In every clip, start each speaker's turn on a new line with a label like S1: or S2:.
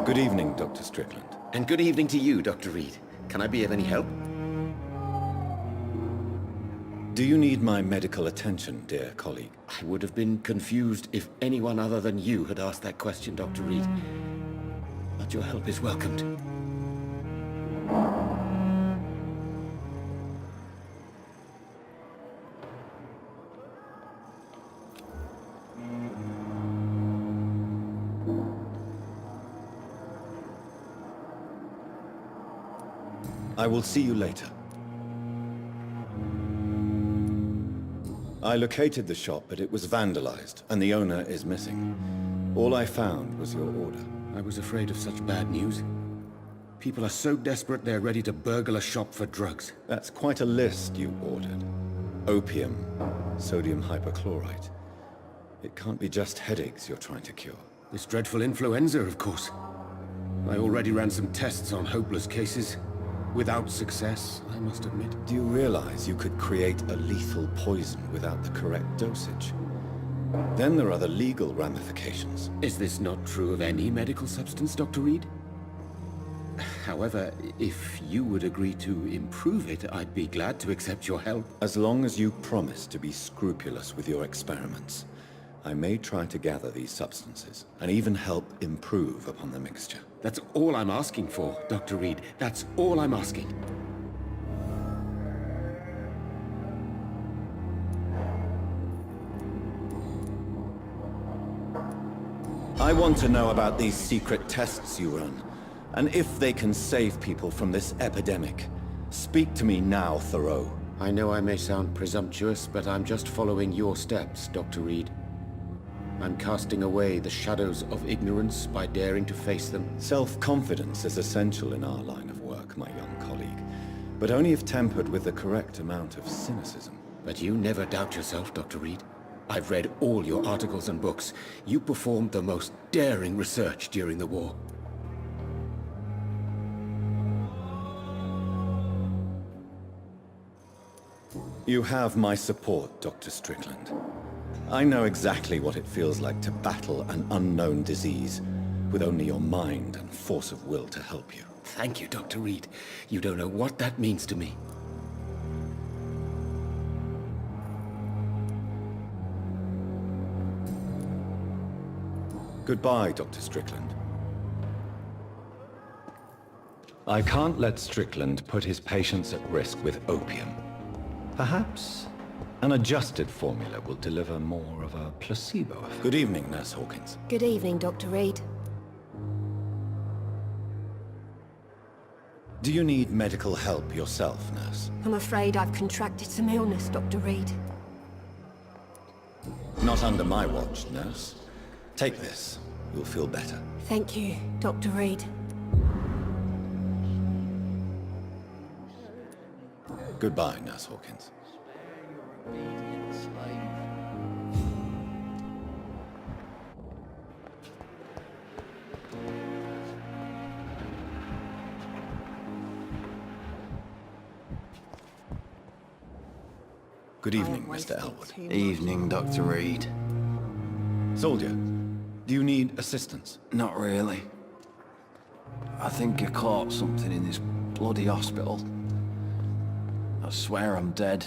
S1: Good evening, Dr. Strickland.
S2: And good evening to you, Dr. Reid. Can I be of any help?
S1: Do you need my medical attention, dear colleague?
S2: I would have been confused if anyone other than you had asked that question, Dr. Reid. But your help is welcomed.
S1: I will see you later. I located the shop, but it was vandalized, and the owner is missing. All I found was your order.
S2: I was afraid of such bad news. People are so desperate they're ready to burgle a shop for drugs.
S1: That's quite a list you ordered. Opium, sodium hypochlorite. It can't be just headaches you're trying to cure.
S2: This dreadful influenza, of course. I already ran some tests on hopeless cases. Without success, I must admit.
S1: Do you realize you could create a lethal poison without the correct dosage? Then there are the legal ramifications.
S2: Is this not true of any medical substance, Dr. Reid? However, if you would agree to improve it, I'd be glad to accept your help.
S1: As long as you promise to be scrupulous with your experiments, I may try to gather these substances, and even help improve upon the mixture.
S2: That's all I'm asking for, Dr. Reid. That's all I'm asking.
S1: I want to know about these secret tests you run, and if they can save people from this epidemic. Speak to me now, Thoreau.
S2: I know I may sound presumptuous, but I'm just following your steps, Dr. Reid. I'm casting away the shadows of ignorance by daring to face them.
S1: Self-confidence is essential in our line of work, my young colleague, but only if tempered with the correct amount of cynicism.
S2: But you never doubt yourself, Dr. Reid. I've read all your articles and books. You performed the most daring research during the war.
S1: You have my support, Dr. Strickland. I know exactly what it feels like to battle an unknown disease, with only your mind and force of will to help you.
S2: Thank you, Dr. Reid. You don't know what that means to me.
S1: Goodbye, Dr. Strickland. I can't let Strickland put his patients at risk with opium. Perhaps an adjusted formula will deliver more of a placebo effect. Good evening, Nurse Hawkins.
S3: Good evening, Dr. Reid.
S1: Do you need medical help yourself, Nurse?
S3: I'm afraid I've contracted some illness, Dr. Reid.
S1: Not under my watch, Nurse. Take this. You'll feel better.
S3: Thank you, Dr. Reid.
S1: Goodbye, Nurse Hawkins. Good evening, Mr. Elwood.
S4: Evening, Dr. Reid.
S1: Soldier, do you need assistance?
S4: Not really. I think I caught something in this bloody hospital. I swear I'm dead,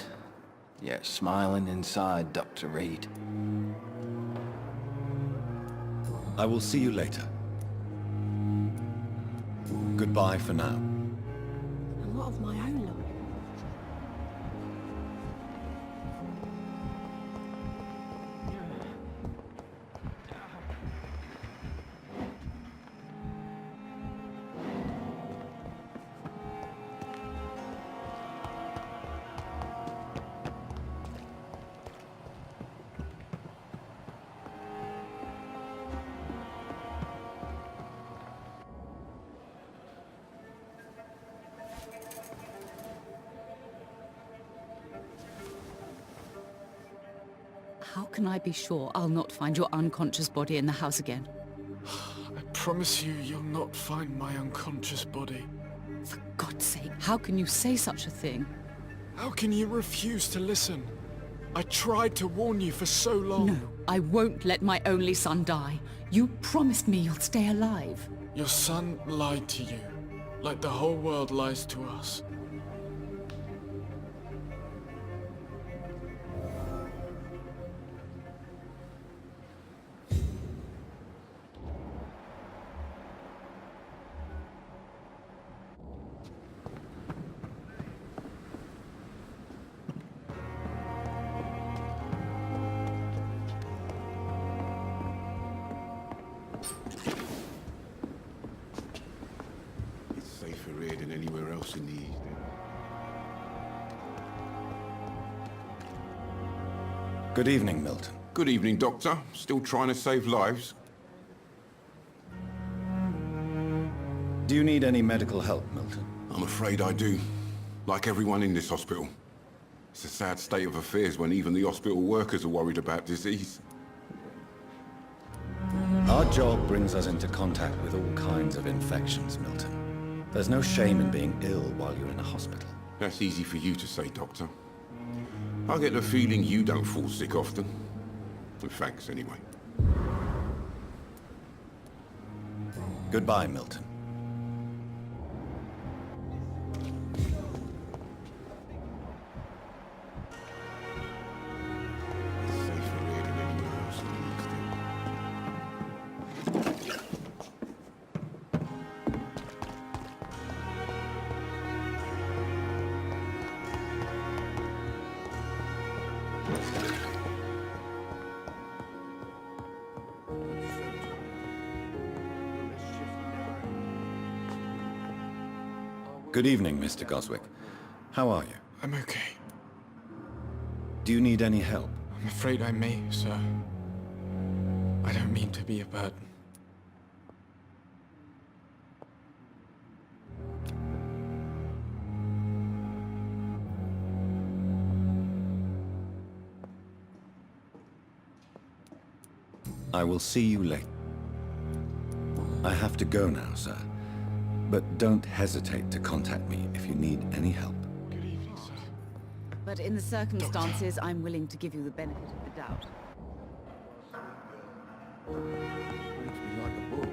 S4: yet smiling inside, Dr. Reid.
S1: I will see you later. Goodbye for now.
S3: A lot of my own luck.
S5: How can I be sure I'll not find your unconscious body in the house again?
S6: I promise you, you'll not find my unconscious body.
S5: For God's sake, how can you say such a thing?
S6: How can you refuse to listen? I tried to warn you for so long.
S5: No, I won't let my only son die. You promised me you'll stay alive.
S6: Your son lied to you, like the whole world lies to us.
S7: It's safer here than anywhere else in the East.
S1: Good evening, Milton.
S7: Good evening, Doctor. Still trying to save lives?
S1: Do you need any medical help, Milton?
S7: I'm afraid I do. Like everyone in this hospital. It's a sad state of affairs when even the hospital workers are worried about disease.
S1: Our job brings us into contact with all kinds of infections, Milton. There's no shame in being ill while you're in a hospital.
S7: That's easy for you to say, Doctor. I get the feeling you don't fall sick often. Well, thanks, anyway.
S1: Goodbye, Milton.
S7: It's safer here than anywhere else in the East.
S1: Good evening, Mr. Goswick. How are you?
S6: I'm okay.
S1: Do you need any help?
S6: I'm afraid I may, sir. I don't mean to be a burden.
S1: I will see you later. I have to go now, sir. But don't hesitate to contact me if you need any help.
S6: Good evening, sir.
S5: But in the circumstances, I'm willing to give you the benefit of the doubt.
S7: Reads me like a book.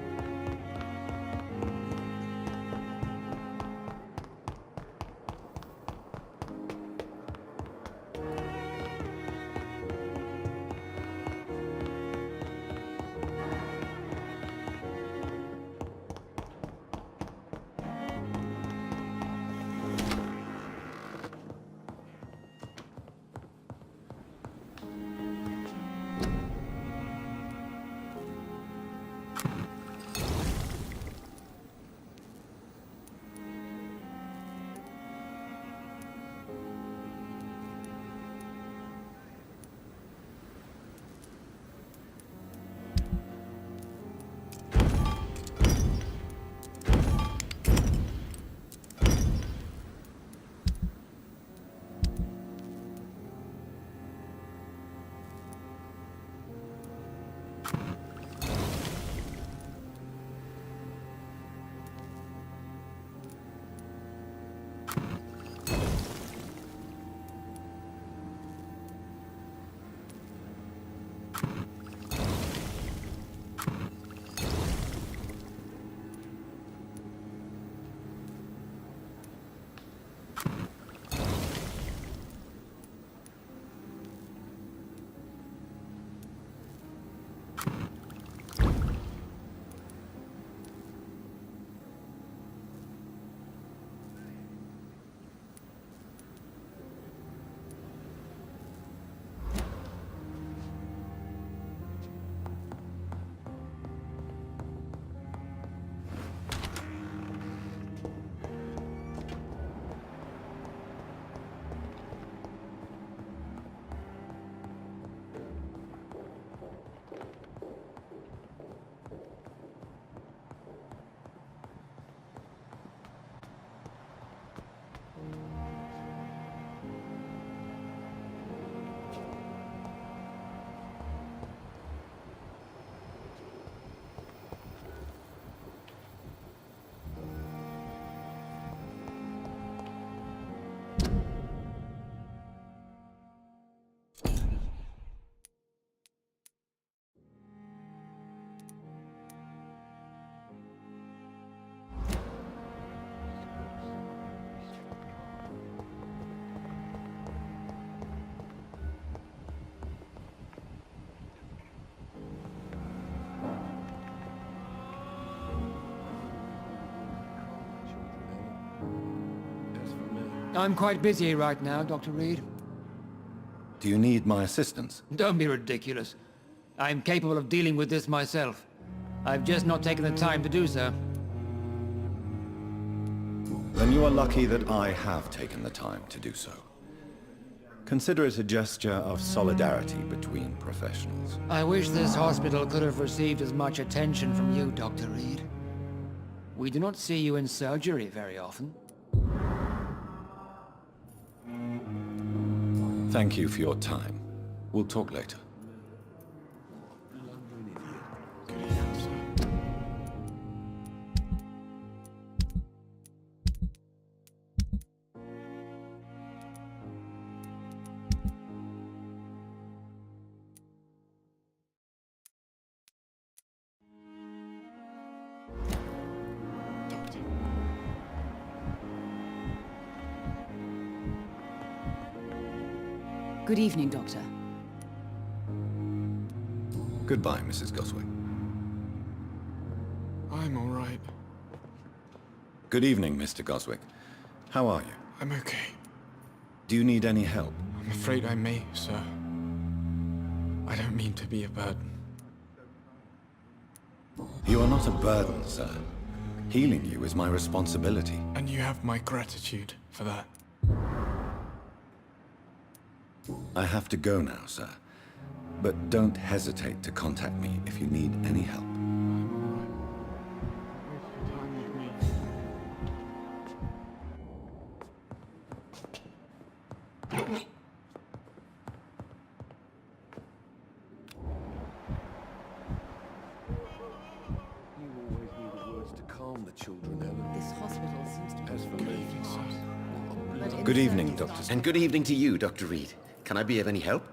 S8: I'm quite busy right now, Dr. Reid.
S1: Do you need my assistance?
S8: Don't be ridiculous. I'm capable of dealing with this myself. I've just not taken the time to do so.
S1: Then you are lucky that I have taken the time to do so. Consider it a gesture of solidarity between professionals.
S8: I wish this hospital could have received as much attention from you, Dr. Reid. We do not see you in surgery very often.
S1: Thank you for your time. We'll talk later.
S5: Good evening, Doctor.
S1: Goodbye, Mrs. Goswick.
S6: I'm all right.
S1: Good evening, Mr. Goswick. How are you?
S6: I'm okay.
S1: Do you need any help?
S6: I'm afraid I may, sir. I don't mean to be a burden.
S1: You are not a burden, sir. Healing you is my responsibility.
S6: And you have my gratitude for that.
S1: I have to go now, sir. But don't hesitate to contact me if you need any help.
S5: This hospital seems to be...
S1: Good evening, Dr.
S2: And good evening to you, Dr. Reid. Can I be of any help?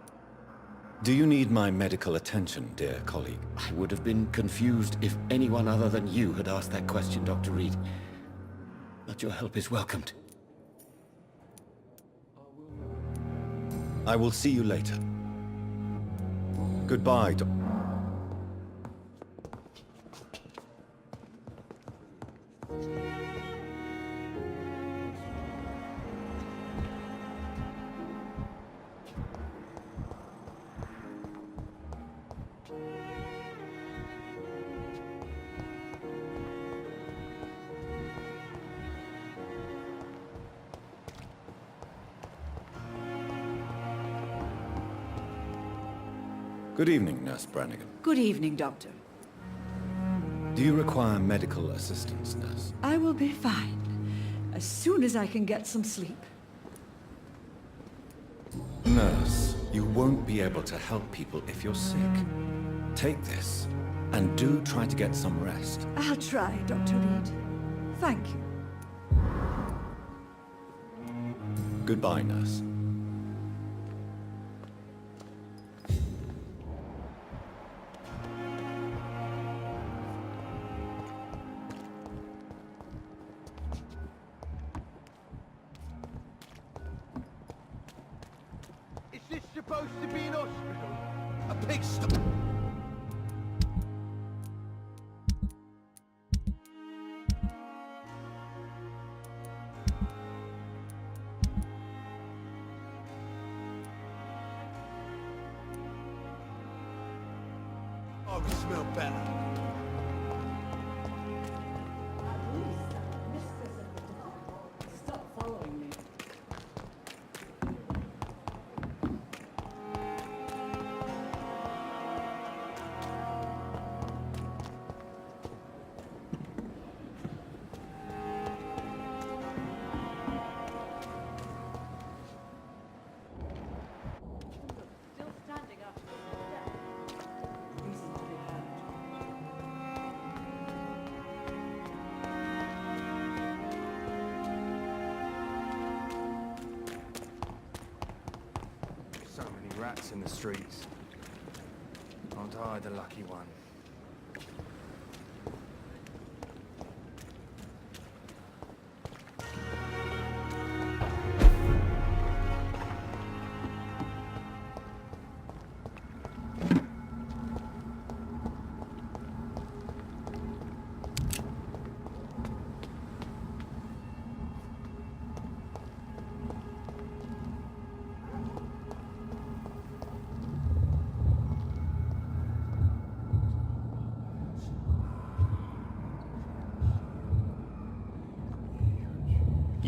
S1: Do you need my medical attention, dear colleague?
S2: I would have been confused if anyone other than you had asked that question, Dr. Reid. But your help is welcomed.
S1: I will see you later. Goodbye, Good evening, Nurse Brannigan.
S9: Good evening, Doctor.
S1: Do you require medical assistance, Nurse?
S9: I will be fine, as soon as I can get some sleep.
S1: Nurse, you won't be able to help people if you're sick. Take this, and do try to get some rest.
S9: I'll try, Dr. Reid. Thank you.
S1: Goodbye, Nurse.
S10: Is this supposed to be an hospital? A pigsty? Oh, you smell better.
S9: Stop following me. Still standing after his death. Reason to be heard.
S10: So many rats in the streets. Aren't I the lucky one?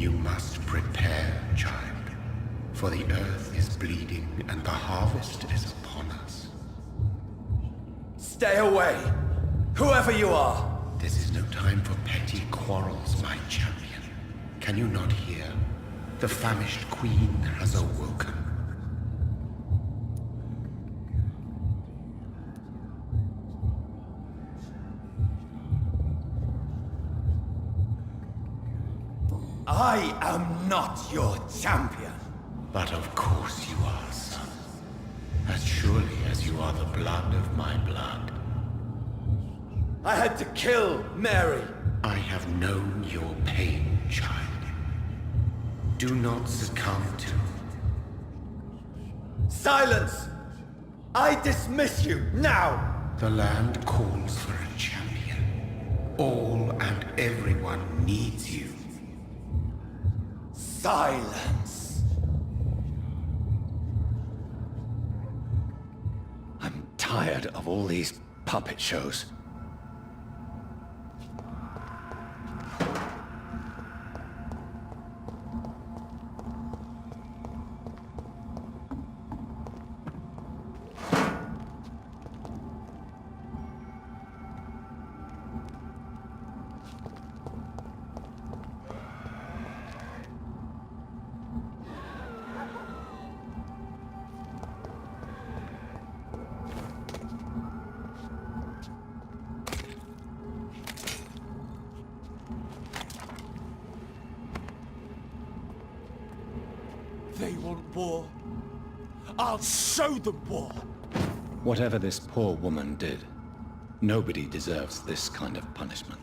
S2: You must prepare, child, for the earth is bleeding and the harvest is upon us.
S11: Stay away! Whoever you are!
S2: This is no time for petty quarrels, my champion. Can you not hear? The famished queen has awoken.
S11: I am not your champion.
S2: But of course you are, son. As surely as you are the blood of my blood.
S11: I had to kill Mary.
S2: I have known your pain, child. Do not succumb to...
S11: Silence! I dismiss you, now!
S2: The land calls for a champion. All and everyone needs you.
S11: Silence!
S1: I'm tired of all these puppet shows.
S6: They want war. I'll show them war.
S1: Whatever this poor woman did, nobody deserves this kind of punishment.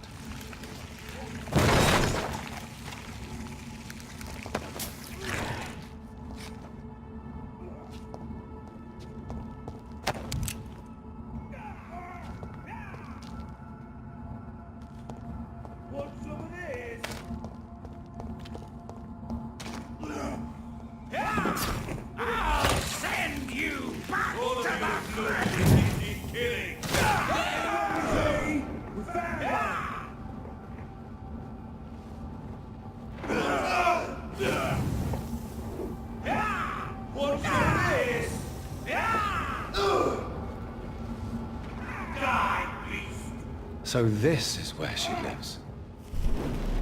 S1: So this is where she lives.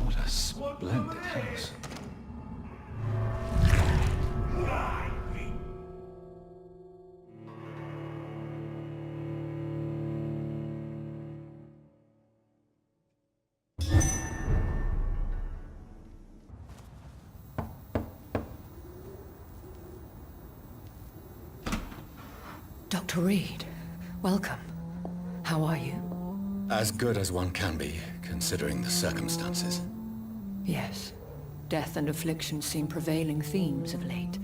S1: What a splendid house.
S3: Dr. Reid, welcome. How are you?
S1: As good as one can be, considering the circumstances.
S3: Yes. Death and affliction seem prevailing themes of late.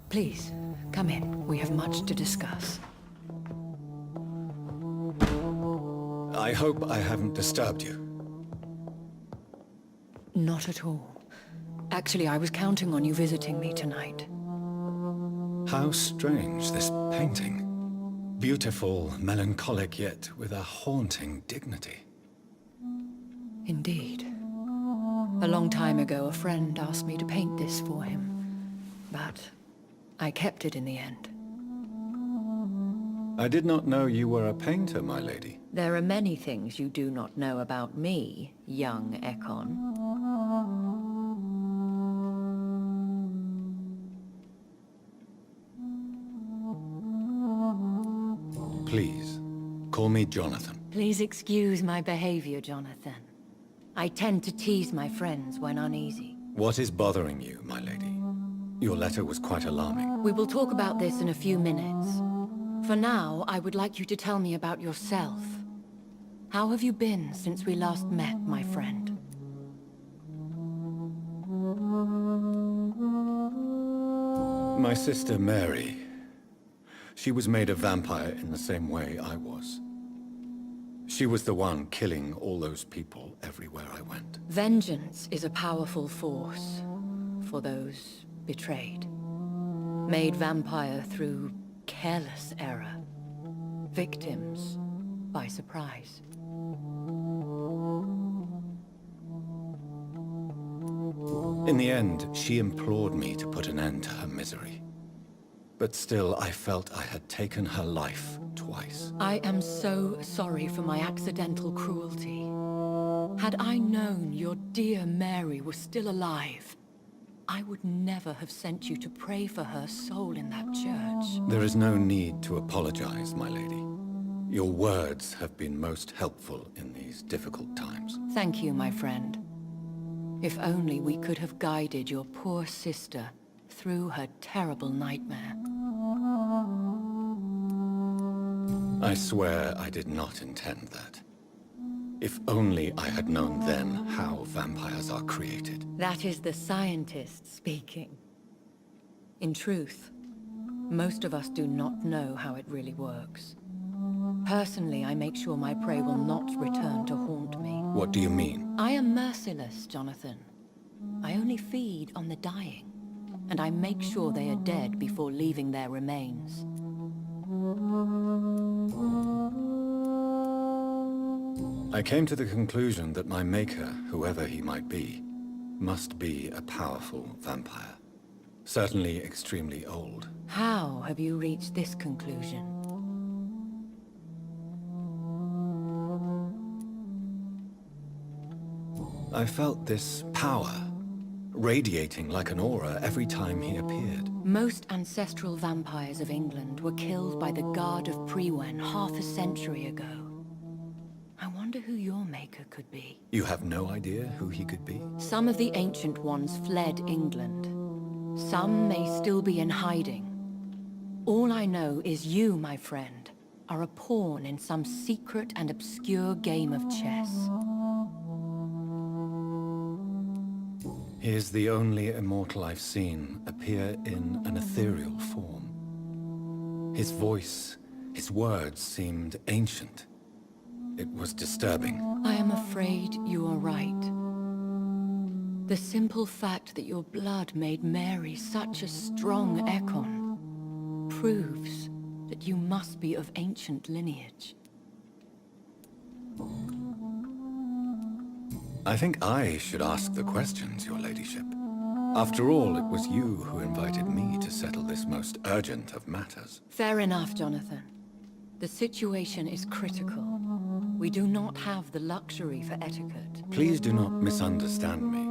S3: Please, come in. We have much to discuss.
S1: I hope I haven't disturbed you.
S3: Not at all. Actually, I was counting on you visiting me tonight.
S1: How strange, this painting. Beautiful, melancholic, yet with a haunting dignity.
S3: Indeed. A long time ago, a friend asked me to paint this for him, but I kept it in the end.
S1: I did not know you were a painter, my lady.
S3: There are many things you do not know about me, young Ekon.
S1: Please, call me Jonathan.
S3: Please excuse my behavior, Jonathan. I tend to tease my friends when uneasy.
S1: What is bothering you, my lady? Your letter was quite alarming.
S3: We will talk about this in a few minutes. For now, I would like you to tell me about yourself. How have you been since we last met, my friend?
S1: My sister Mary. She was made a vampire in the same way I was. She was the one killing all those people everywhere I went.
S3: Vengeance is a powerful force for those betrayed. Made vampire through careless error. Victims by surprise.
S1: In the end, she implored me to put an end to her misery. But still, I felt I had taken her life twice.
S3: I am so sorry for my accidental cruelty. Had I known your dear Mary was still alive, I would never have sent you to pray for her soul in that church.
S1: There is no need to apologize, my lady. Your words have been most helpful in these difficult times.
S3: Thank you, my friend. If only we could have guided your poor sister through her terrible nightmare.
S1: I swear I did not intend that. If only I had known then how vampires are created.
S3: That is the scientist speaking. In truth, most of us do not know how it really works. Personally, I make sure my prey will not return to haunt me.
S1: What do you mean?
S3: I am merciless, Jonathan. I only feed on the dying, and I make sure they are dead before leaving their remains.
S1: I came to the conclusion that my maker, whoever he might be, must be a powerful vampire. Certainly extremely old.
S3: How have you reached this conclusion?
S1: I felt this power, radiating like an aura every time he appeared.
S3: Most ancestral vampires of England were killed by the Guard of Priwen half a century ago. I wonder who your maker could be.
S1: You have no idea who he could be?
S3: Some of the ancient ones fled England. Some may still be in hiding. All I know is you, my friend, are a pawn in some secret and obscure game of chess.
S1: He is the only immortal I've seen appear in an ethereal form. His voice, his words seemed ancient. It was disturbing.
S3: I am afraid you are right. The simple fact that your blood made Mary such a strong Ekon proves that you must be of ancient lineage.
S1: I think I should ask the questions, your ladyship. After all, it was you who invited me to settle this most urgent of matters.
S3: Fair enough, Jonathan. The situation is critical. We do not have the luxury for etiquette.
S1: Please do not misunderstand me.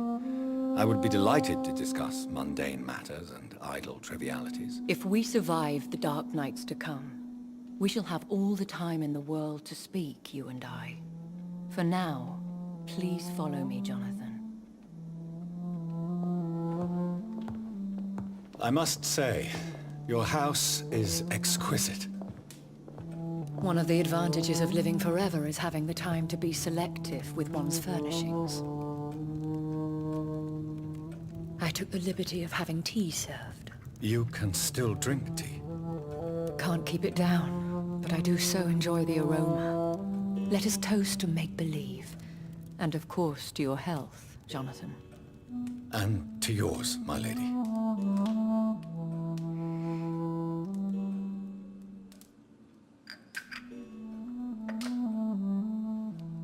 S1: I would be delighted to discuss mundane matters and idle trivialities.
S3: If we survive the dark nights to come, we shall have all the time in the world to speak, you and I. For now, please follow me, Jonathan.
S1: I must say, your house is exquisite.
S3: One of the advantages of living forever is having the time to be selective with one's furnishings. I took the liberty of having tea served.
S1: You can still drink tea.
S3: Can't keep it down, but I do so enjoy the aroma. Let us toast to make-believe. And of course to your health, Jonathan.
S1: And to yours, my lady.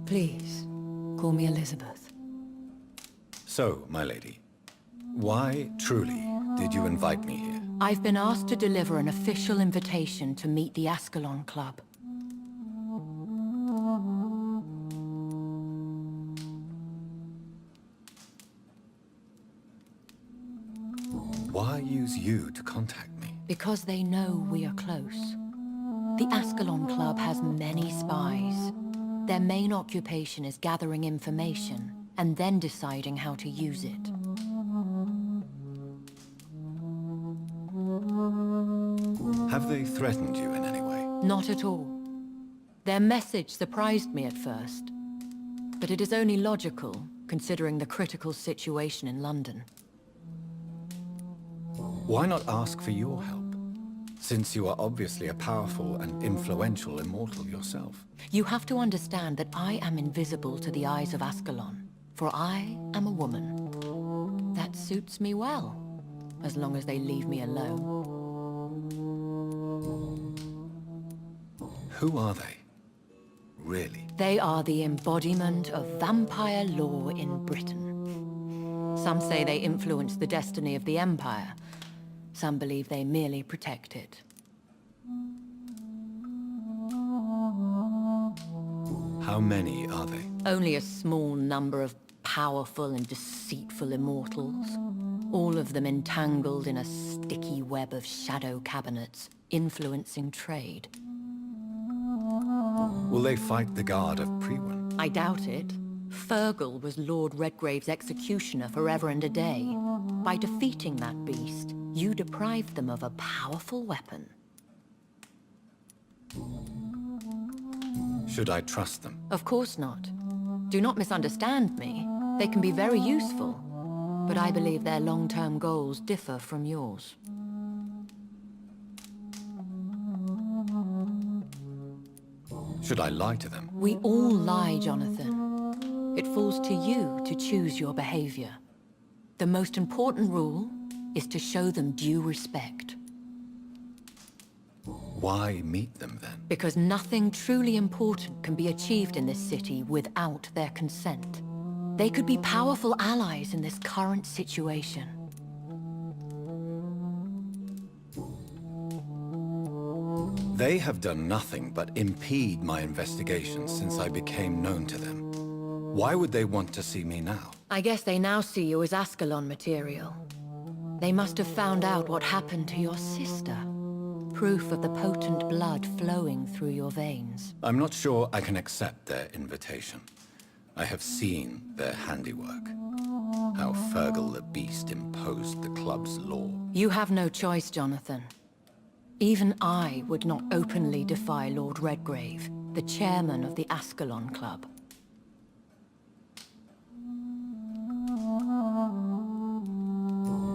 S3: Please, call me Elizabeth.
S1: So, my lady, why, truly, did you invite me here?
S3: I've been asked to deliver an official invitation to meet the Ascalon Club.
S1: Why use you to contact me?
S3: Because they know we are close. The Ascalon Club has many spies. Their main occupation is gathering information and then deciding how to use it.
S1: Have they threatened you in any way?
S3: Not at all. Their message surprised me at first, but it is only logical, considering the critical situation in London.
S1: Why not ask for your help? Since you are obviously a powerful and influential immortal yourself.
S3: You have to understand that I am invisible to the eyes of Ascalon, for I am a woman. That suits me well, as long as they leave me alone.
S1: Who are they? Really?
S3: They are the embodiment of vampire law in Britain. Some say they influence the destiny of the Empire. Some believe they merely protect it.
S1: How many are they?
S3: Only a small number of powerful and deceitful immortals. All of them entangled in a sticky web of shadow cabinets, influencing trade.
S1: Will they fight the Guard of Priwen?
S3: I doubt it. Fergal was Lord Redgrave's executioner forever and a day. By defeating that beast, you deprived them of a powerful weapon.
S1: Should I trust them?
S3: Of course not. Do not misunderstand me. They can be very useful, but I believe their long-term goals differ from yours.
S1: Should I lie to them?
S3: We all lie, Jonathan. It falls to you to choose your behavior. The most important rule is to show them due respect.
S1: Why meet them then?
S3: Because nothing truly important can be achieved in this city without their consent. They could be powerful allies in this current situation.
S1: They have done nothing but impede my investigations since I became known to them. Why would they want to see me now?
S3: I guess they now see you as Ascalon material. They must have found out what happened to your sister. Proof of the potent blood flowing through your veins.
S1: I'm not sure I can accept their invitation. I have seen their handiwork. How Fergal the Beast imposed the club's law.
S3: You have no choice, Jonathan. Even I would not openly defy Lord Redgrave, the chairman of the Ascalon Club.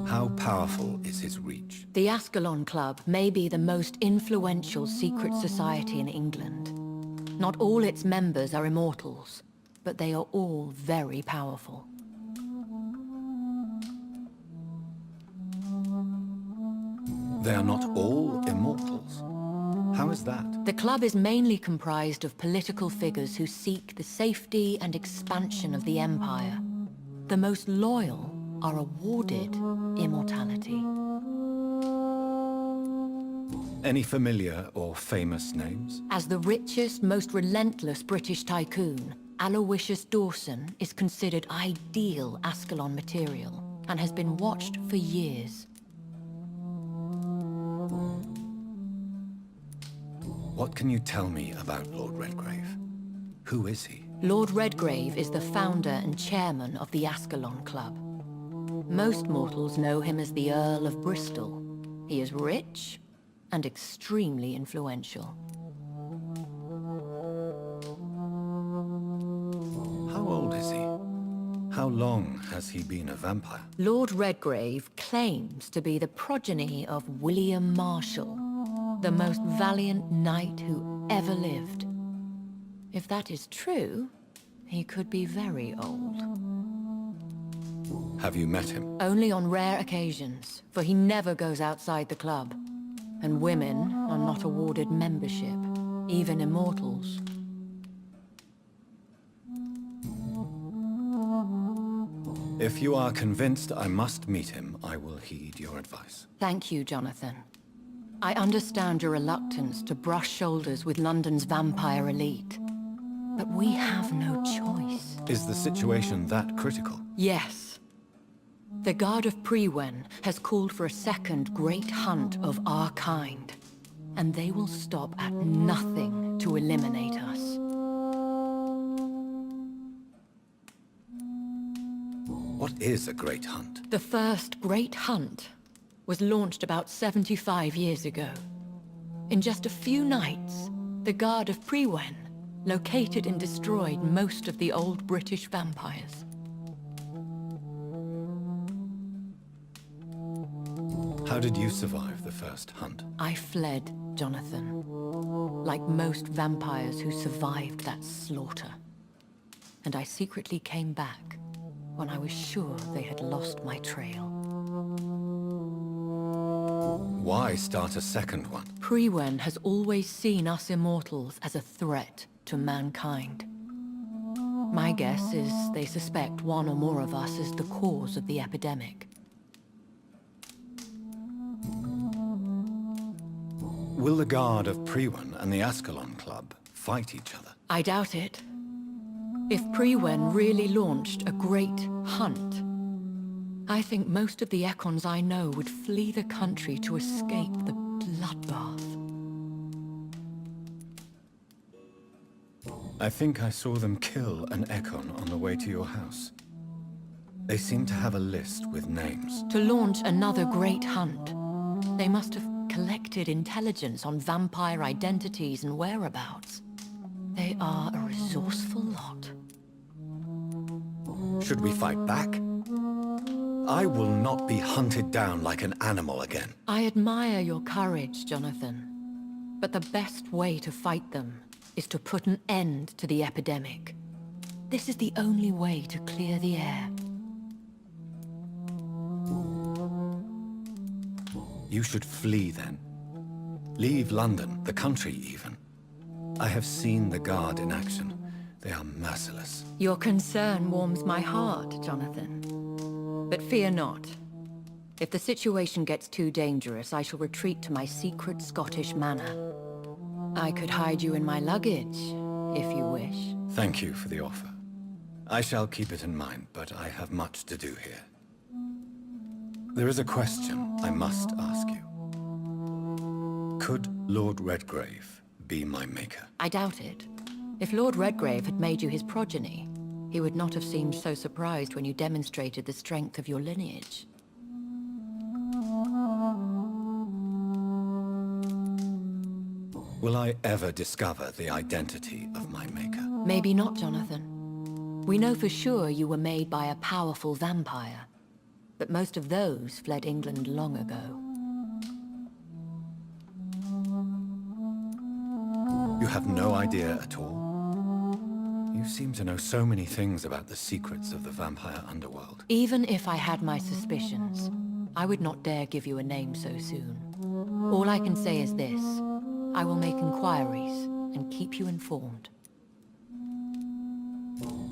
S1: How powerful is his reach?
S3: The Ascalon Club may be the most influential secret society in England. Not all its members are immortals, but they are all very powerful.
S1: They are not all immortals. How is that?
S3: The club is mainly comprised of political figures who seek the safety and expansion of the Empire. The most loyal are awarded immortality.
S1: Any familiar or famous names?
S3: As the richest, most relentless British tycoon, Aloysius Dawson is considered ideal Ascalon material and has been watched for years.
S1: What can you tell me about Lord Redgrave? Who is he?
S3: Lord Redgrave is the founder and chairman of the Ascalon Club. Most mortals know him as the Earl of Bristol. He is rich and extremely influential.
S1: How old is he? How long has he been a vampire?
S3: Lord Redgrave claims to be the progeny of William Marshall, the most valiant knight who ever lived. If that is true, he could be very old.
S1: Have you met him?
S3: Only on rare occasions, for he never goes outside the club. And women are not awarded membership, even immortals.
S1: If you are convinced I must meet him, I will heed your advice.
S3: Thank you, Jonathan. I understand your reluctance to brush shoulders with London's vampire elite. But we have no choice.
S1: Is the situation that critical?
S3: Yes. The Guard of Priwen has called for a second great hunt of our kind. And they will stop at nothing to eliminate us.
S1: What is a great hunt?
S3: The first great hunt was launched about 75 years ago. In just a few nights, the Guard of Priwen located and destroyed most of the old British vampires.
S1: How did you survive the first hunt?
S3: I fled, Jonathan. Like most vampires who survived that slaughter. And I secretly came back when I was sure they had lost my trail.
S1: Why start a second one?
S3: Priwen has always seen us immortals as a threat to mankind. My guess is they suspect one or more of us as the cause of the epidemic.
S1: Will the Guard of Priwen and the Ascalon Club fight each other?
S3: I doubt it. If Priwen really launched a great hunt, I think most of the Ekons I know would flee the country to escape the bloodbath.
S1: I think I saw them kill an Ekon on the way to your house. They seem to have a list with names.
S3: To launch another great hunt, they must have collected intelligence on vampire identities and whereabouts. They are a resourceful lot.
S1: Should we fight back? I will not be hunted down like an animal again.
S3: I admire your courage, Jonathan. But the best way to fight them is to put an end to the epidemic. This is the only way to clear the air.
S1: You should flee then. Leave London, the country even. I have seen the Guard in action. They are merciless.
S3: Your concern warms my heart, Jonathan. But fear not. If the situation gets too dangerous, I shall retreat to my secret Scottish manor. I could hide you in my luggage, if you wish.
S1: Thank you for the offer. I shall keep it in mind, but I have much to do here. There is a question I must ask you. Could Lord Redgrave be my maker?
S3: I doubt it. If Lord Redgrave had made you his progeny, he would not have seemed so surprised when you demonstrated the strength of your lineage.
S1: Will I ever discover the identity of my maker?
S3: Maybe not, Jonathan. We know for sure you were made by a powerful vampire, but most of those fled England long ago.
S1: You have no idea at all? You seem to know so many things about the secrets of the vampire underworld.
S3: Even if I had my suspicions, I would not dare give you a name so soon. All I can say is this. I will make inquiries and keep you informed.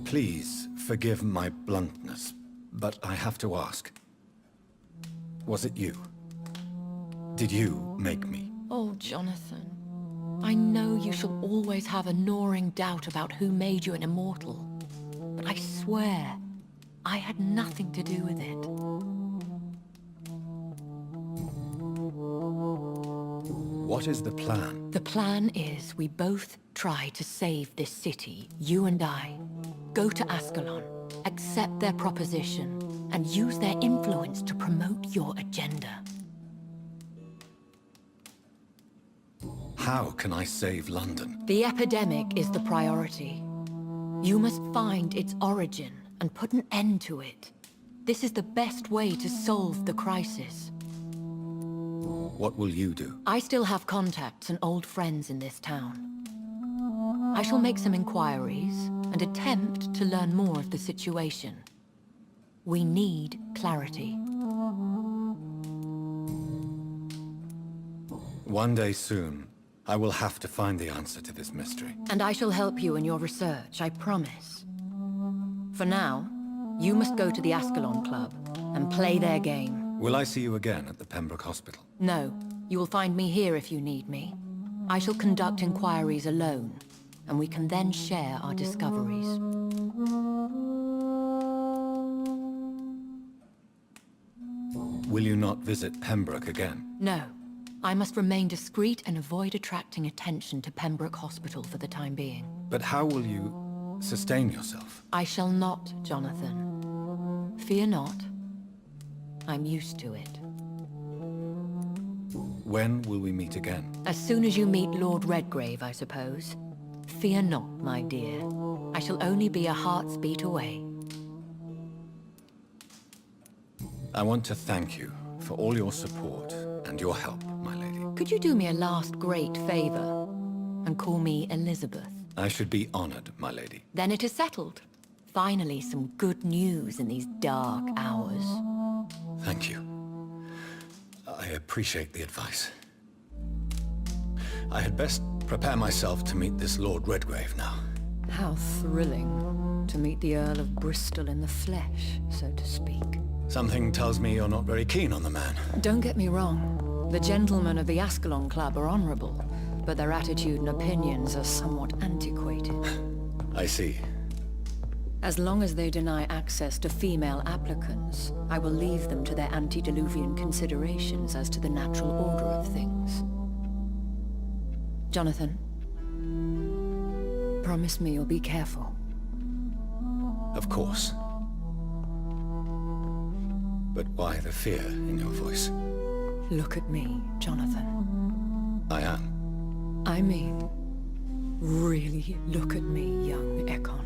S1: Please forgive my bluntness, but I have to ask. Was it you? Did you make me?
S3: Oh, Jonathan. I know you shall always have a gnawing doubt about who made you an immortal. But I swear, I had nothing to do with it.
S1: What is the plan?
S3: The plan is we both try to save this city, you and I. Go to Ascalon, accept their proposition, and use their influence to promote your agenda.
S1: How can I save London?
S3: The epidemic is the priority. You must find its origin and put an end to it. This is the best way to solve the crisis.
S1: What will you do?
S3: I still have contacts and old friends in this town. I shall make some inquiries and attempt to learn more of the situation. We need clarity.
S1: One day soon, I will have to find the answer to this mystery.
S3: And I shall help you in your research, I promise. For now, you must go to the Ascalon Club and play their game.
S1: Will I see you again at the Pembroke Hospital?
S3: No, you will find me here if you need me. I shall conduct inquiries alone, and we can then share our discoveries.
S1: Will you not visit Pembroke again?
S3: No. I must remain discreet and avoid attracting attention to Pembroke Hospital for the time being.
S1: But how will you sustain yourself?
S3: I shall not, Jonathan. Fear not. I'm used to it.
S1: When will we meet again?
S3: As soon as you meet Lord Redgrave, I suppose. Fear not, my dear. I shall only be a heart's beat away.
S1: I want to thank you for all your support and your help, my lady.
S3: Could you do me a last great favor and call me Elizabeth?
S1: I should be honored, my lady.
S3: Then it is settled. Finally, some good news in these dark hours.
S1: Thank you. I appreciate the advice. I had best prepare myself to meet this Lord Redgrave now.
S3: How thrilling to meet the Earl of Bristol in the flesh, so to speak.
S1: Something tells me you're not very keen on the man.
S3: Don't get me wrong. The gentlemen of the Ascalon Club are honorable, but their attitude and opinions are somewhat antiquated.
S1: I see.
S3: As long as they deny access to female applicants, I will leave them to their antediluvian considerations as to the natural order of things. Jonathan, promise me you'll be careful.
S1: Of course. But why the fear in your voice?
S3: Look at me, Jonathan.
S1: I am.
S3: I mean, really look at me, young Ekon.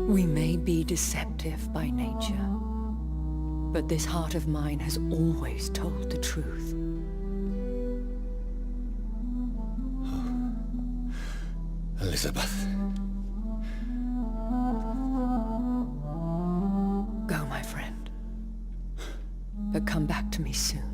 S3: We may be deceptive by nature, but this heart of mine has always told the truth.
S1: Elizabeth.
S3: Go, my friend. But come back to me soon.